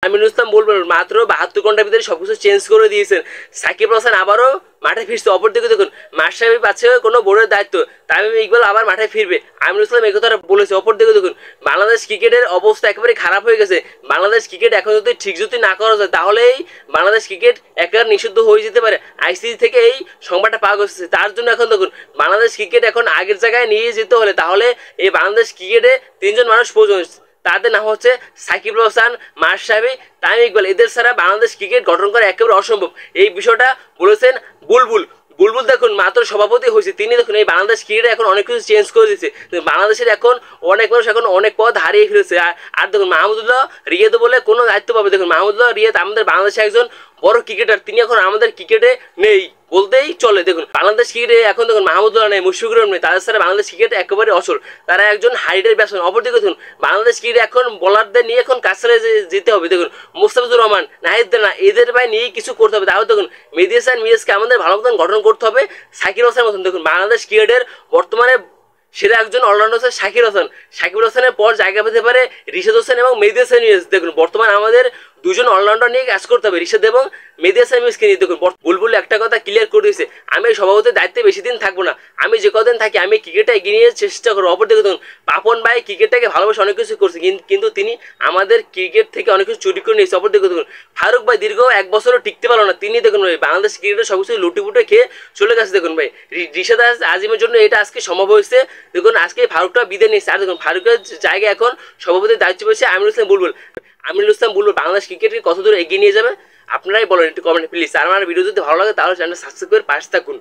আমিনুল ইসলাম বুলবুল মাত্র 72 ঘন্টার ভিতরে সবকিছু চেঞ্জ করে দিয়েছেন। সাকিব হাসান আবারও মাঠে ফিরছে। অপরদিকে দেখুন মাশরাফি পাচ্ছে কোনো বোর্ডের দায়িত্ব, তামিম ইকবাল আবার মাঠে ফিরবে। আমিনুল ইসলাম এই কথাটা বলেছে। অপরদিকে দেখুন বাংলাদেশ ক্রিকেটের অবস্থা একেবারে খারাপ হয়ে গেছে। বাংলাদেশ ক্রিকেট এখন যদি ঠিক না করা যায় তাহলেই বাংলাদেশ ক্রিকেট একেবারে নিষিদ্ধ হয়ে যেতে পারে। আইসিসি থেকে এই সংবাদটা পাওয়া গেছে। তার জন্য এখন দেখুন বাংলাদেশ ক্রিকেট এখন আগের জায়গায় নিয়ে যেতে হলে তাহলে এই বাংলাদেশ ক্রিকেটে 3জন মানুষ প্রয়োজন। তাদের নাম হচ্ছে সাকিব হাসান, মাশরাফি, তামিম ইকবাল। এদের ছাড়া বাংলাদেশ ক্রিকেট গঠন করা একেবারে অসম্ভব। এই বিষয়টা বলেছেন বুলবুল। বুলবুল দেখুন মাত্র সভাপতি হয়েছে, তিনি দেখুন এই বাংলাদেশ ক্রিকেটে এখন অনেক কিছু চেঞ্জ করে দিচ্ছে। বাংলাদেশের এখন অনেক মানুষ এখন অনেক পদ হারিয়ে ফেলেছে। আর দেখুন মাহমুদুল্লাহ রিয়াদ বলে কোনো দায়িত্ব পাবে। দেখুন মাহমুদুল্লাহ রিয়াদ আমাদের বাংলাদেশে একজন বড় ক্রিকেটার, তিনি এখন আমাদের ক্রিকেটে নেই বলতেই চলে। দেখুন বাংলাদেশ ক্রিকেটে এখন দেখুন মাহমুদুল্লাহ নেই, মুশফিকুর রহমান নেই, তাদের সাথে বাংলাদেশ ক্রিকেট একেবারে অচল। তারা একজন হাইডের ব্যাটসম্যান। অপরদিকে দেখুন বাংলাদেশ ক্রিকেটে এখন বোলারদের নিয়ে এখন কাছারে যেতে হবে। দেখুন মুস্তাফিজুর রহমান, নাহিদ রানা এদের ভাই নিয়ে কিছু করতে হবে। তাহলে দেখুন মেহেদী হাসান মিরাজকে আমাদের ভালো মতন গঠন করতে হবে। সাকিব হাসানের মতন দেখুন বাংলাদেশ ক্রিকেটের বর্তমানে সেরা একজন অলরাউন্ডার হচ্ছে সাকিব হাসান। সাকিব হাসানের পর জায়গা পেতে পারে রিশাদ হোসেন এবং মেহেদী হাসান মিরাজ। দেখুন বর্তমানে আমাদের দুজন অলরাউন্ডার নিয়ে কাজ করতে হবে, রিশাদ এবং মেহেদী হাসান মিরাজকে নিয়ে। দেখুন বুলবুল একটা কথা ক্লিয়ার করে দিয়েছে, আমি সভাপতির দায়িত্বে বেশি দিন থাকবো না, আমি যে কদিন থাকি আমি ক্রিকেটে এগিয়ে নিয়ে চেষ্টা করবো। অপরদিকে দেখুন পাপন ভাই ক্রিকেটটাকে ভালোবাসে, অনেক কিছু করছে, কিন্তু তিনি আমাদের ক্রিকেট থেকে অনেক কিছু চুরি করে নিয়েছে। অপরদিকে দেখুন ফারুক ভাই দীর্ঘ 1 বছরও টিকতে পারলো না, তিনি দেখুন ভাই বাংলাদেশ ক্রিকেটের সবকিছু লুটিপুটে খেয়ে চলে গেছে। দেখুন ভাই রিশাদ আজিমের জন্য এটা আজকে সম্ভব হয়েছে। দেখুন আজকে ফারুকটা বিদায় নিয়েছে। আর দেখুন ফারুকের জায়গায় এখন সভাপতির দায়িত্ব পেয়েছে আমিনুল ইসলাম বুলবুল। আমিনুল ইসলাম বুলবুল বাংলাদেশ ক্রিকেটকে কত দূর এগিয়ে নিয়ে যাবে আপনারাই বলেন একটু কমেন্টে প্লিজ। আর আমার ভিডিও যদি ভালো লাগে তাহলে চ্যানেলটা সাবস্ক্রাইব করে পাশে থাকুন।